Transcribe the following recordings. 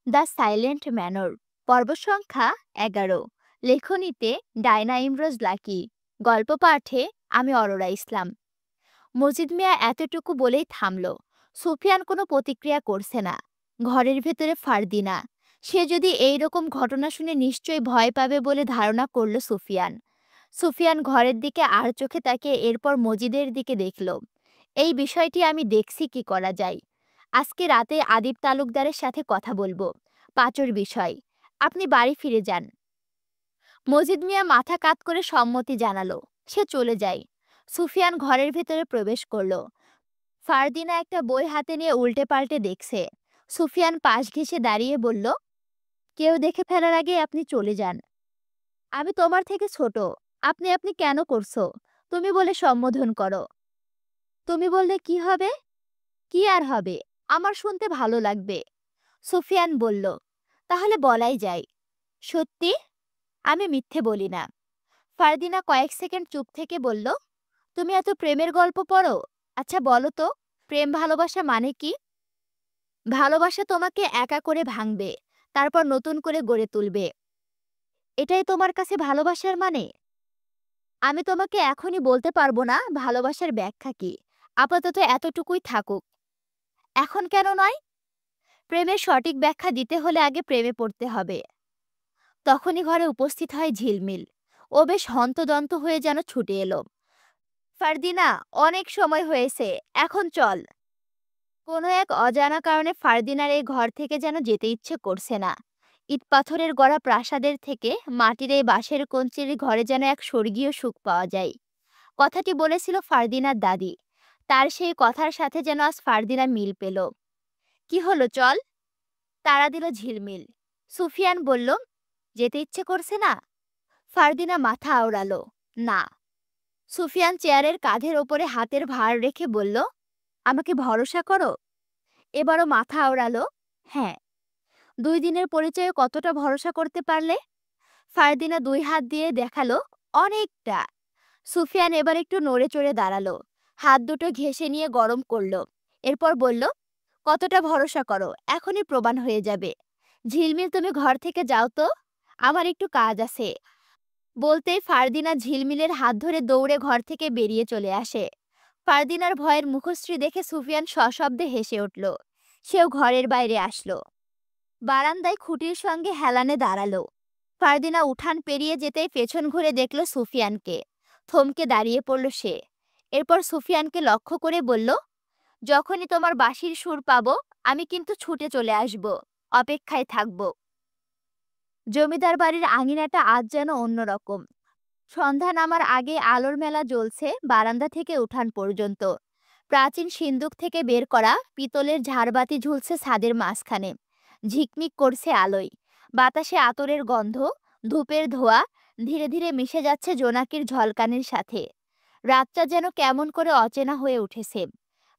The silent manor, পর্ব সংখ্যা 11। লেখনীতে Diana Imroz lucky. গল্প পাঠে আমি অরোরা ইসলাম। মজিদ মিয়া এতটুকু বলেই থামল। সুফিয়ান কোনো প্রতিক্রিয়া করছে না। ঘরের ভেতরে ফারদিনা। সে যদি এই রকম ঘটনা শুনে নিশ্চয়ই ভয় পাবে বলে ধারণা করল সুফিয়ান। সুফিয়ান ঘরের দিকে আর চোখে তাকিয়ে এরপর মজিদের দিকে দেখল। এই বিষয়টি আমি দেখছি কি করা যায়। আজকে রাতে আদিব তালুকদারের সাথে কথা বলবো। পাঁচর বিষয়। আপনি বাড়ি ফিরে যান। মজিদ মিয়া মাথা কাত করে সম্মতি জানালো। সে চলে যায়। সুফিয়ান ঘরের ভেতরে প্রবেশ করলো। ফারদিনা একটা বই হাতে নিয়ে উল্টে পাল্টে দেখছে। সুফিয়ান পাশ ঘেঁষে দাঁড়িয়ে বলল, কেউ দেখে ফেলার আগে আপনি চলে যান। আমি তোমার থেকে ছোট। আপনি আপনি কেন করছো? তুমি বলে সম্বোধন করো। তুমি বললে কি হবে? কি আর হবে? আমার শুনতে ভালো লাগবে। সুফিয়ান বলল, তাহলে বলাই যায়। সত্যি? আমি মিথ্যে বলি না। ফারদিনা কয়েক সেকেন্ড চুপ থেকে বলল, তুমি এত প্রেমের গল্প পড়ো? আচ্ছা বলো তো, প্রেম ভালোবাসা মানে কি? ভালোবাসা তোমাকে একা করে ভাঙবে, তারপর নতুন করে গড়ে তুলবে। এটাই তোমার কাছে ভালোবাসার মানে? আমি তোমাকে এখনই বলতে পারবো না ভালোবাসার ব্যাখ্যা কি। আপাতত এতটুকুই থাকুক। এখন কেন নয়? প্রেমের সঠিক ব্যাখ্যা দিতে হলে আগে প্রেমে পড়তে হবে। তখনই ঘরে উপস্থিত হয় ঝিলমিল। ও বেশ হন্তদন্ত হয়ে যেন ছুটে এলো। ফারদিনা, অনেক সময় হয়েছে, এখন চল। কোনো এক অজানা কারণে ফারদিনার এই ঘর থেকে যেন যেতে ইচ্ছে করছে না। ইট পাথরের গড়া প্রাসাদের থেকে মাটির এই বাঁশের কঞ্চির ঘরে যেন এক স্বর্গীয় সুখ পাওয়া যায়। কথাটি বলেছিল ফারদিনার দাদি। তার সেই কথার সাথে যেন আজ ফারদিনা মিল পেল। কি হলো, চল? তাড়া দিল ঝিলমিল। সুফিয়ান বলল, যেতে ইচ্ছে করছে না? ফারদিনা মাথা আওড়ালো, না। সুফিয়ান চেয়ারের কাঁধের ওপরে হাতের ভার রেখে বলল, আমাকে ভরসা করো। এবারও মাথা আওড়ালো, হ্যাঁ। 2 দিনের পরিচয়ে কতটা ভরসা করতে পারলে? ফারদিনা 2 হাত দিয়ে দেখালো, অনেকটা। সুফিয়ান এবার একটু নড়ে চড়ে দাঁড়ালো। হাত দুটো ঘেঁষে নিয়ে গরম করলো। এরপর বলল, কতটা ভরসা করো, এখনই প্রমাণ হয়ে যাবে। ঝিলমিল, তুমি ঘর থেকে যাও তো, আমার একটু কাজ আছে। বলতেই ফারদিনা ঝিলমিলের হাত ধরে দৌড়ে ঘর থেকে বেরিয়ে চলে আসে। ফারদিনার ভয়ের মুখশ্রী দেখে সুফিয়ান সশব্দে হেসে উঠল। সেও ঘরের বাইরে আসলো। বারান্দায় খুঁটির সঙ্গে হেলানে দাঁড়ালো। ফারদিনা উঠান পেরিয়ে যেতেই পেছন ঘুরে দেখল সুফিয়ানকে। থমকে দাঁড়িয়ে পড়ল সে। এরপর সুফিয়ানকে লক্ষ্য করে বলল, যখনই তোমার বাঁশির সুর পাবো আমি কিন্তু ছুটে চলে আসব। অপেক্ষায় থাকব। জমিদার বাড়ির আঙিনাটা আজ যেন অন্যরকম। সন্ধ্যা নামার আগে আলোর মেলা জ্বলছে বারান্দা থেকে উঠান পর্যন্ত। প্রাচীন সিন্দুক থেকে বের করা পিতলের ঝাড়বাতি ঝুলছে ছাদের মাঝখানে। ঝিকমিক করছে আলোয়। বাতাসে আতরের গন্ধ, ধূপের ধোঁয়া ধীরে ধীরে মিশে যাচ্ছে জোনাকির ঝলকানির সাথে। রাতটা যেন কেমন করে অচেনা হয়ে উঠেছে।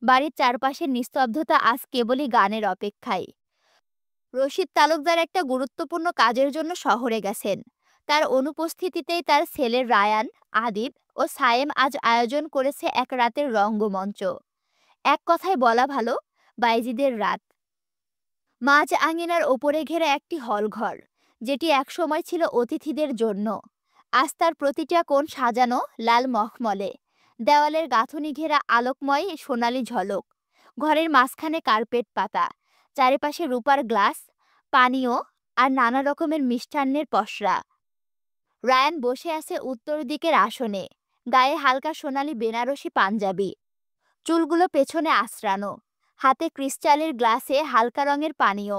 বাড়ির চারপাশের নিস্তব্ধতা আজ কেবলই গানের অপেক্ষায়। রশিদ তালুকদার একটা গুরুত্বপূর্ণ কাজের জন্য শহরে গেছেন। তার অনুপস্থিতিতেই তার ছেলে রায়ান, আদিব ও সায়েম আজ আয়োজন করেছে এক রাতের রঙ্গমঞ্চ। এক কথায় বলা ভালো, বাইজিদের রাত। মাঝ আঙিনার ওপরে ঘেরা একটি হলঘর, যেটি একসময় ছিল অতিথিদের জন্য। আজ তার প্রতিটা কোণ সাজানো লাল মখমলে। দেওয়ালের গাঁথুনি ঘেরা আলোকময় সোনালি ঝলক। ঘরের মাঝখানে কার্পেট পাতা। চারিপাশে রূপার গ্লাস, পানীয় আর নানা রকমের মিষ্টান্নের পসরা। রায়ান বসে আছে উত্তর দিকের আসনে। গায়ে হালকা সোনালি বেনারসি পাঞ্জাবি। চুলগুলো পেছনে আঁচড়ানো। হাতে ক্রিস্টালের গ্লাসে হালকা রঙের পানীয়।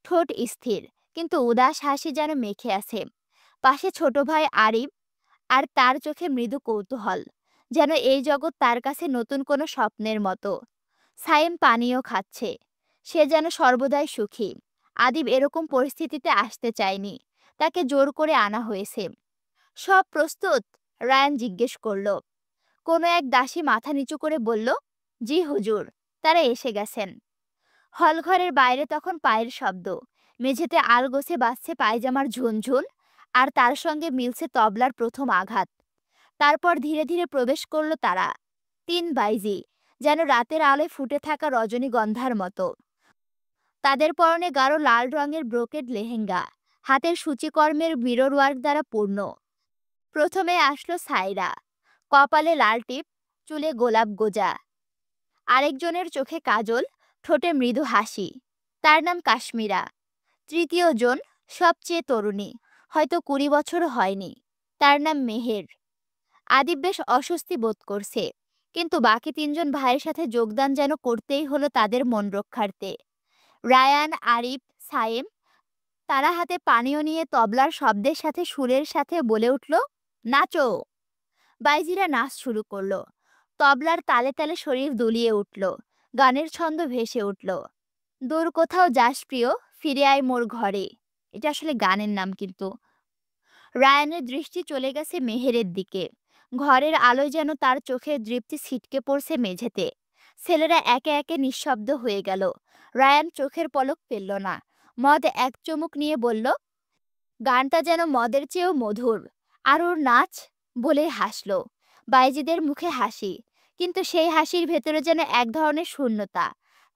ঠোঁট স্থির, কিন্তু উদাস হাসি যেন মেখে আছে। পাশে ছোট ভাই আরিফ, আর তার চোখে মৃদু কৌতূহল। যেন এই জগৎ তার কাছে নতুন কোনো স্বপ্নের মতো। সায়েম পানীয় খাচ্ছে। সে যেন সর্বদাই সুখী। আদিব এরকম পরিস্থিতিতে আসতে চায়নি। তাকে জোর করে আনা হয়েছে। সব প্রস্তুত? রায়ান জিজ্ঞেস করল। কোনো এক দাসী মাথা নিচু করে বলল, জি হুজুর, তারা এসে গেছেন। হলঘরের বাইরে তখন পায়ের শব্দ। মেঝেতে আলগোছে বাজছে পায়জামার ঝুনঝুন, আর তার সঙ্গে মিলছে তবলার প্রথম আঘাত। তারপর ধীরে ধীরে প্রবেশ করল তারা। 3 বাইজি, যেন রাতের আলোয় ফুটে থাকা রজনীগন্ধার মতো। তাদের পরনে গাঢ় লাল রঙের ব্রোকেড লেহেঙ্গা, হাতের সূচিকর্মের মিরর ওয়ার্ক দ্বারা পূর্ণ। প্রথমে আসলো সাইরা, কপালে লাল টিপ, চুলে গোলাপ গোজা, আরেকজনের চোখে কাজল, ঠোঁটে মৃদু হাসি। তার নাম কাশ্মীরা। তৃতীয় জন, সবচেয়ে তরুণী, হয়তো 20 বছরও হয়নি। তার নাম মেহের। আদিব বেশ অস্বস্তি বোধ করছে, কিন্তু বাকি 3জন ভাইয়ের সাথে যোগদান যেন করতেই হলো তাদের মন রক্ষার্থে। রায়ান, আরিফ, সায়েম, তারা হাতে পানীয় নিয়ে তবলার শব্দের সাথে সুরের সাথে বলে উঠল, নাচো। বাইজিরা নাচ শুরু করলো। তবলার তালে তালে শরীর দুলিয়ে উঠল, গানের ছন্দ ভেসে উঠল। দূর কোথাও যাস প্রিয়, ফিরে আয় মোর ঘরে। এটা আসলে গানের নাম কিন্তু। রায়ানের দৃষ্টি চলে গেছে মেহেরের দিকে। ঘরের আলোয় যেন তার চোখের দৃপ্তি ছিটকে পড়ছে মেঝেতে। ছেলেরা একে একে নিঃশব্দ হয়ে গেল। রায়ান চোখের পলক ফেলল না। মদ এক চুমুক নিয়ে বলল, গানটা যেন মদের চেয়েও মধুর। আর ওর নাচ, বলে হাসল। বাইজিদের মুখে হাসি, কিন্তু সেই হাসির ভেতরে যেন এক ধরনের শূন্যতা।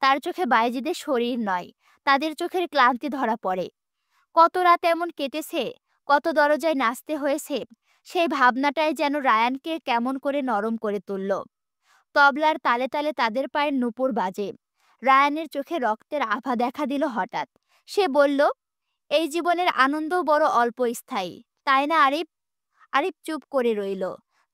তার চোখে বাইজিদের শরীর নয়, তাদের চোখের ক্লান্তি ধরা পড়ে। কত রাত এমন কেটেছে, কত দরজায় নাচতে হয়েছে, সেই ভাবনাটাই যেন রায়ানকে কেমন করে নরম করে তুলল। তবলার তালে তালে তাদের পায়ের নুপুর বাজে। রায়ানের চোখে রক্তের আভা দেখা দিল হঠাৎ। সে বলল, এই জীবনের আনন্দও বড় অল্প স্থায়ী, তাই না আরিফ? আরিফ চুপ করে রইল।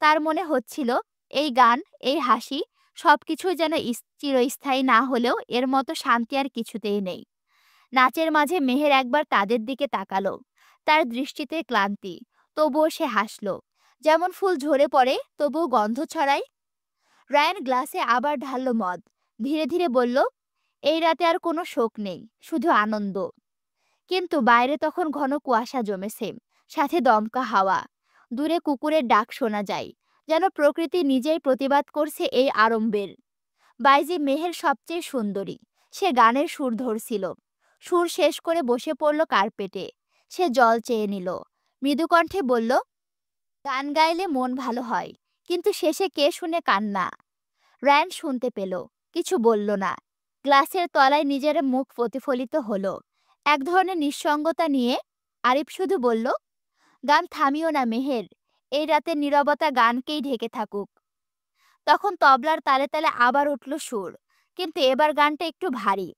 তার মনে হচ্ছিল, এই গান, এই হাসি, সবকিছুই যেন চিরস্থায়ী না হলেও এর মতো শান্তি আর কিছুতেই নেই। নাচের মাঝে মেহের একবার তাদের দিকে তাকালো। তার দৃষ্টিতে ক্লান্তি, তবুও সে হাসল। যেমন ফুল ঝরে পড়ে তবুও গন্ধ ছড়ায়। রায়ান গ্লাসে আবার ঢালল মদ। ধীরে ধীরে বলল, এই রাতে আর কোনো শোক নেই, শুধু আনন্দ। কিন্তু বাইরে তখন ঘন কুয়াশা জমেছে, সাথে দমকা হাওয়া। দূরে কুকুরের ডাক শোনা যায়, যেন প্রকৃতি নিজেই প্রতিবাদ করছে এই আরম্ভের। বাইজি মেহের সবচেয়ে সুন্দরী। সে গানের সুর ধরছিল। সুর শেষ করে বসে পড়ল কার্পেটে। সে জল চেয়ে নিল। মৃদু কণ্ঠে বলল, গান গাইলে মন ভালো হয়, কিন্তু শেষে কে শুনে কান্না। রায়ান শুনতে পেল, কিছু বলল না। গ্লাসের তলায় নিজের মুখ প্রতিফলিত হলো এক ধরনের নিঃসঙ্গতা নিয়ে। আরিফ শুধু বলল, গান থামিও না মেহের, এই রাতের নীরবতা গানকেই ঢেকে থাকুক। তখন তবলার তালে তালে আবার উঠল সুর, কিন্তু এবার গানটা একটু ভারী।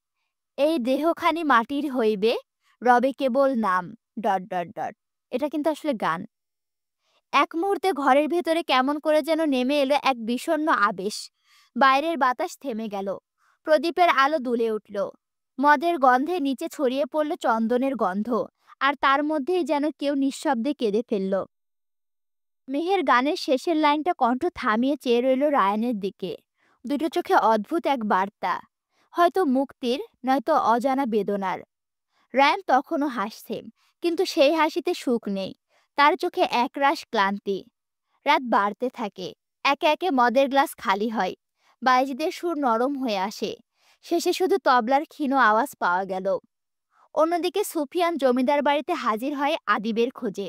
এই দেহখানি মাটির হইবে, রবে কেবল নাম, ডট ডট ডট। এটা কিন্তু আসলে গান। এক মুহূর্তে ঘরের ভেতরে কেমন করে যেন নেমে এলো এক বিষণ্ণ আবেশ। বাইরের বাতাস থেমে গেল। প্রদীপের আলো দুলে উঠল। মদের গন্ধে নিচে ছড়িয়ে পড়ল চন্দনের গন্ধ। আর তার মধ্যেই যেন কেউ নিঃশব্দে কেঁদে ফেলল। মেহের গানের শেষের লাইনটা কণ্ঠ থামিয়ে চেয়ে রইল রায়ানের দিকে। দুটো চোখে অদ্ভুত এক বার্তা, হয়তো মুক্তির, নয়তো অজানা বেদনার। রায়ান তখনও হাসছে, কিন্তু সেই হাসিতে সুখ নেই। তার চোখে একরাশ ক্লান্তি। রাত বাড়তে থাকে। একে একে মদের গ্লাস খালি হয়। বাইজিদের সুর নরম হয়ে আসে। শেষে শুধু তবলার ক্ষীণ আওয়াজ পাওয়া গেল। অন্যদিকে সুফিয়ান জমিদার বাড়িতে হাজির হয় আদিবের খোঁজে।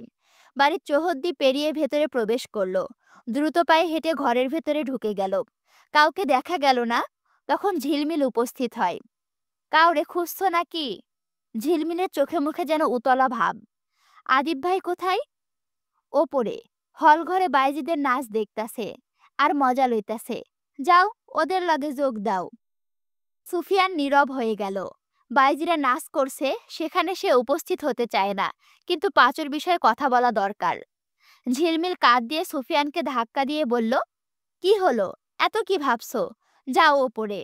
বাড়ির চৌহদ্দি পেরিয়ে ভেতরে প্রবেশ করলো। দ্রুত পায়ে হেঁটে ঘরের ভেতরে ঢুকে গেল। কাউকে দেখা গেল না। তখন ঝিলমিল উপস্থিত হয়। কাউরে খুঁজছ নাকি? ঝিলমিলের চোখে মুখে যেন উতলা ভাব। আদিব ভাই কোথায়? ওপরে হল ঘরে বাইজিদের নাচ দেখতাছে আর মজা লইতাছে। যাও, ওদের লগে যোগ দাও। সুফিয়ান নীরব হয়ে গেল। বাইজিরা নাচ করছে, সেখানে সে উপস্থিত হতে চায় না, কিন্তু পাঁচুর বিষয়ে কথা বলা দরকার। ঝিলমিল কাঁধ দিয়ে সুফিয়ানকে ধাক্কা দিয়ে বলল, কি হলো, এত কি ভাবছো? যাও ওপরে।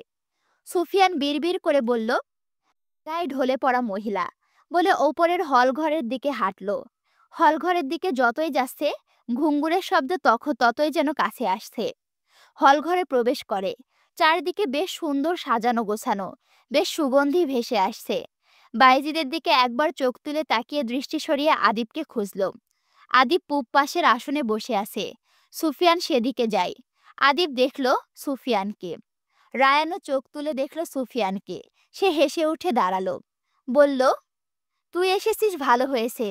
সুফিয়ান বিড়বিড় করে বলল, গায়ে ঢলে পড়া মহিলা, বলে ওপরের হল ঘরের দিকে হাঁটল। হল ঘরের দিকে যতই যাচ্ছে, ঘুঙ্গুরের শব্দ ততই যেন কাছে আসছে। হল ঘরে প্রবেশ করে। চারদিকে বেশ সুন্দর সাজানো গোছানো, বেশ সুগন্ধি ভেসে আসছে। বাইজিদের দিকে একবার চোখ তুলে তাকিয়ে দৃষ্টি সরিয়ে আদিবকে খুঁজল। আদিব পূব পাশের আসনে বসে আছে। সুফিয়ান সেদিকে যায়। আদিব দেখল সুফিয়ানকে। রায়ানও চোখ তুলে দেখল সুফিয়ানকে। সে হেসে উঠে দাঁড়ালো। বলল, তুই এসেছিস, ভালো হয়েছে।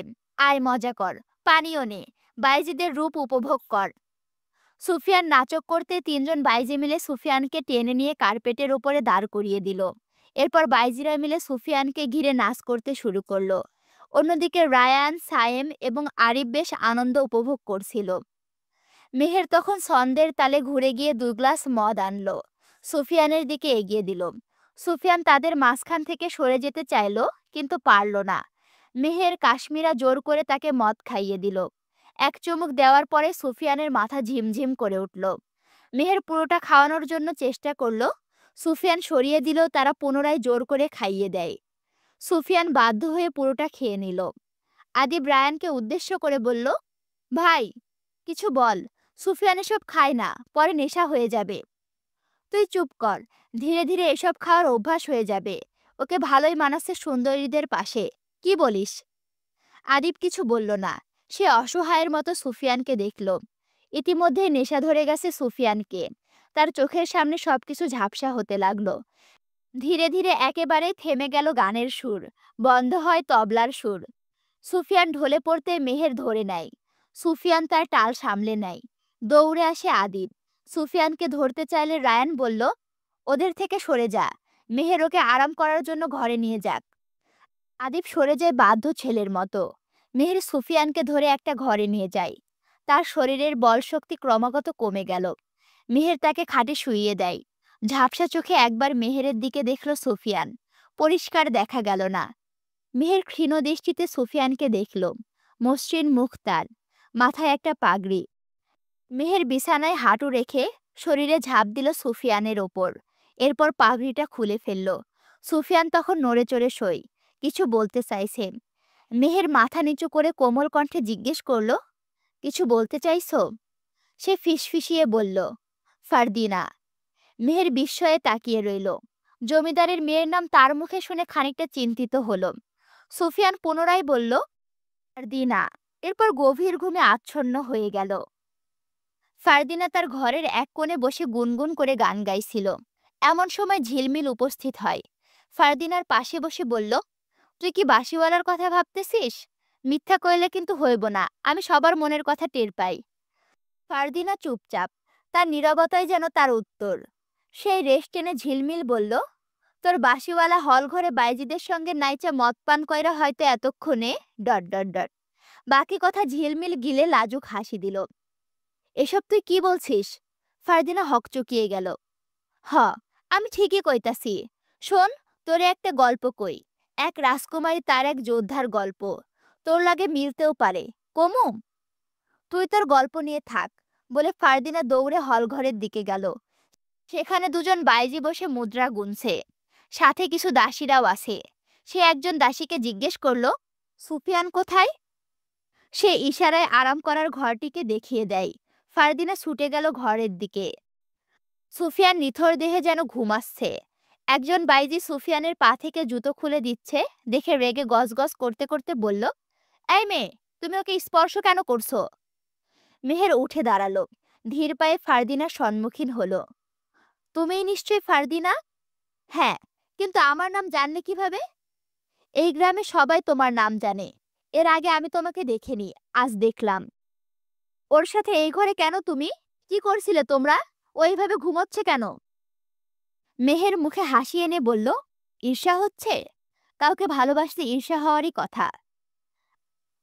আয়, মজা কর, পানিও নে, বাইজিদের রূপ উপভোগ কর। সুফিয়ান নাচক করতে 3জন বাইজি মিলে সুফিয়ানকে টেনে নিয়ে কার্পেটের উপরে দাঁড় করিয়ে দিল। এরপর বাইজিরা মিলে সুফিয়ানকে ঘিরে নাচ করতে শুরু করলো। অন্যদিকে রায়ান, সায়েম এবং আরিফ বেশ আনন্দ উপভোগ করছিল। মেহের তখন ছন্দের তালে ঘুরে গিয়ে 2 গ্লাস মদ আনলো, সুফিয়ানের দিকে এগিয়ে দিল। সুফিয়ান তাদের মাঝখান থেকে সরে যেতে চাইলো, কিন্তু পারল না। মেহের কাশ্মীরা জোর করে তাকে মদ খাইয়ে দিল। এক চুমুক দেওয়ার পরে সুফিয়ানের মাথা ঝিমঝিম করে উঠল। মেহের পুরোটা খাওয়ানোর জন্য চেষ্টা করলো। সুফিয়ান সরিয়ে দিলেও তারা পুনরায় জোর করে খাইয়ে দেয়। সুফিয়ান বাধ্য হয়ে পুরোটা খেয়ে নিল। আদিব রায়ানকে উদ্দেশ্য করে বলল, ভাই কিছু বল, সুফিয়ান এসব খায় না, পরে নেশা হয়ে যাবে। তুই চুপ কর, ধীরে ধীরে এসব খাওয়ার অভ্যাস হয়ে যাবে। ওকে ভালোই মানাচ্ছে সুন্দরীদের পাশে, কি বলিস? আদিব কিছু বলল না। সে অসহায়ের মতো সুফিয়ানকে দেখল। ইতিমধ্যে নেশা ধরে গেছে সুফিয়ানকে। তার চোখের সামনে সবকিছু ঝাপসা হতে লাগলো। ধীরে ধীরে একেবারে থেমে গেল গানের সুর, বন্ধ হয় তবলার সুর। সুফিয়ান ঢলে পড়তে মেহের ধরে নেয়। সুফিয়ান তার টাল সামলে নেয়। দৌড়ে আসে আদিব। সুফিয়ানকে ধরতে চাইলে রায়ান বলল, ওদের থেকে সরে যা, মেহের ওকে আরাম করার জন্য ঘরে নিয়ে যাক। আদিব সরে যায় বাধ্য ছেলের মতো। মেহের সুফিয়ানকে ধরে একটা ঘরে নিয়ে যায়। তার শরীরের বল শক্তি ক্রমাগত কমে গেল। মেহের তাকে খাটে শুইয়ে দেয়। ঝাপসা চোখে একবার মেহেরের দিকে দেখল সুফিয়ান। পরিষ্কার দেখা গেল না। মেহের ক্ষীণ দৃষ্টিতে সুফিয়ানকে দেখল। মসৃণ মুখ তার, মাথায় একটা পাগড়ি। মেহের বিছানায় হাঁটু রেখে শরীরে ঝাঁপ দিল সুফিয়ানের ওপর। এরপর পাগড়িটা খুলে ফেলল। সুফিয়ান তখন নড়ে চড়ে সই, কিছু বলতে চাইছে। মেহের মাথা নিচু করে কোমল কণ্ঠে জিজ্ঞেস করল, কিছু বলতে চাইছো? সে ফিসফিসিয়ে বলল, ফারদিনা। মেহের বিস্ময়ে তাকিয়ে রইল। জমিদারের মেয়ের নাম তার মুখে শুনে খানিকটা চিন্তিত হল। সুফিয়ান পুনরায় বলল, ফারদিনা। এরপর গভীর ঘুমে আচ্ছন্ন হয়ে গেল। ফারদিনা তার ঘরের এক কোণে বসে গুনগুন করে গান গাইছিল। এমন সময় ঝিলমিল উপস্থিত হয়। ফারদিনার পাশে বসে বলল, তুই কি বাঁশিওয়ালার কথা ভাবতেছিস? মিথ্যা কইলে কিন্তু হইব না, আমি সবার মনের কথা টের পাই। ফারদিনা চুপচাপ, তার নীরবতাই যেন তার উত্তর। সেই রেশ টেনে ঝিলমিল বলল, তোর বাঁশিওয়ালা হল ঘরে বাইজিদের সঙ্গে নাইচা মদ পান কইরা হয়তো এতক্ষণে... ডট ডট ডট। বাকি কথা ঝিলমিল গিলে লাজুক হাসি দিল। এসব তুই কি বলছিস? ফারদিনা হকচকিয়ে গেল। হ, আমি ঠিকই কইতাছি। শোন, তোরে একটা গল্প কই। এক রাজকুমারী তার এক যোদ্ধার গল্প। তোর লাগে মিলতেও পারে, কমু? তুই তোর গল্প নিয়ে থাক, বলে ফারদিনা দৌড়ে হলঘরের দিকে গেল। সেখানে দুজন বাইজি বসে মুদ্রা গুনছে। সাথে কিছু দাসীরাও আছে। সে একজন দাসীকে জিজ্ঞেস করল, সুফিয়ান কোথায়? সে ইশারায় আরাম করার ঘরটিকে দেখিয়ে দেয়। ফারদিনা ছুটে গেল ঘরের দিকে। সুফিয়ান নিথর দেহে যেন ঘুমাচ্ছে। একজন বাইজি সুফিয়ানের পা থেকে জুতো খুলে দিচ্ছে দেখে রেগে গজগজ করতে করতে বলল, এই মেয়ে, তুমি ওকে স্পর্শ কেন করছো? মেহের উঠে দাঁড়ালো। ধীর পায়ে ফারদিনার সম্মুখীন হলো। তুমিই নিশ্চয়ই ফারদিনা? হ্যাঁ, কিন্তু আমার নাম জানলে কিভাবে? এই গ্রামে সবাই তোমার নাম জানে। এর আগে আমি তোমাকে দেখিনি, আজ দেখলাম। ওর সাথে এই ঘরে কেন তুমি? কি করছিলে তোমরা? ওইভাবে ঘুমোচ্ছে কেন? মেহের মুখে হাসি এনে বলল, ঈর্ষা হচ্ছে? কাউকে ভালোবাসতে ঈর্ষা হওয়ারই কথা।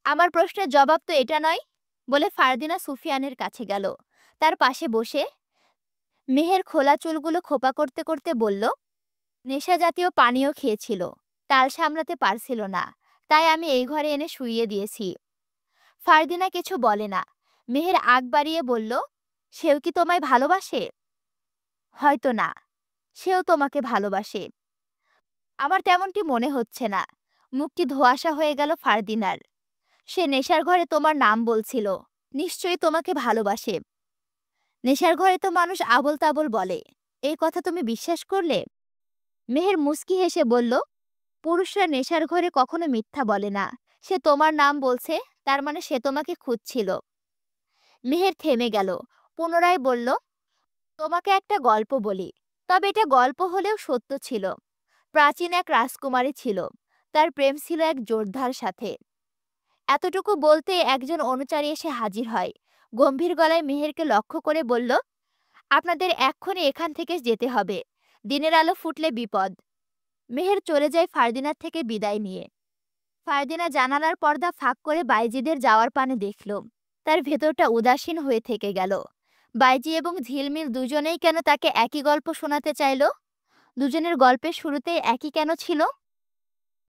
আমার প্রশ্নের জবাব তো এটা নয়, বলে ফারদিনা সুফিয়ানের কাছে গেল। তার পাশে বসে মেহের খোলা চুলগুলো খোপা করতে করতে বলল, নেশা জাতীয় পানীয় খেয়েছিল, টাল সামলাতে পারছিল না, তাই আমি এই ঘরে এনে শুইয়ে দিয়েছি। ফারদিনা কিছু বলে না। মেহের আগ বাড়িয়ে বলল, সেও কি তোমায় ভালোবাসে? হয়তো না, সেও তোমাকে ভালোবাসে। আমার তেমনটি মনে হচ্ছে না। মুখটি ধোঁয়াশা হয়ে গেল ফারদিনার। সে নেশার ঘরে তোমার নাম বলছিল, নিশ্চয়ই তোমাকে ভালোবাসে। নেশার ঘরে তো মানুষ আবোল তাবোল বলে, এই কথা তুমি বিশ্বাস করলে? মেহের মুস্কি হেসে বলল, পুরুষরা নেশার ঘরে কখনো মিথ্যা বলে না। সে তোমার নাম বলছে, তার মানে সে তোমাকে খুঁজছিল। মেহের থেমে গেল। পুনরায় বলল, তোমাকে একটা গল্প বলি, তবে এটা গল্প হলেও সত্য ছিল। প্রাচীন এক রাজকুমারী ছিল। তার প্রেম ছিল এক যোদ্ধার সাথে। এতটুকু বলতে একজন অনুচারী এসে হাজির হয়। গম্ভীর গলায় মেহেরকে লক্ষ্য করে বলল, আপনাদের এক্ষুনি এখান থেকে যেতে হবে। দিনের আলো ফুটলে বিপদ। মেহের চলে যায় ফারদিনার থেকে বিদায় নিয়ে। ফারদিনা জানালার পর্দা ফাঁক করে বাইজিদের যাওয়ার পানে দেখল। তার ভেতরটা উদাসীন হয়ে থেকে গেল। বাইজি এবং ঝিলমিল দুজনেই কেন তাকে একই গল্প শোনাতে চাইল? দুজনের গল্পের শুরুতেই একই কেন ছিল?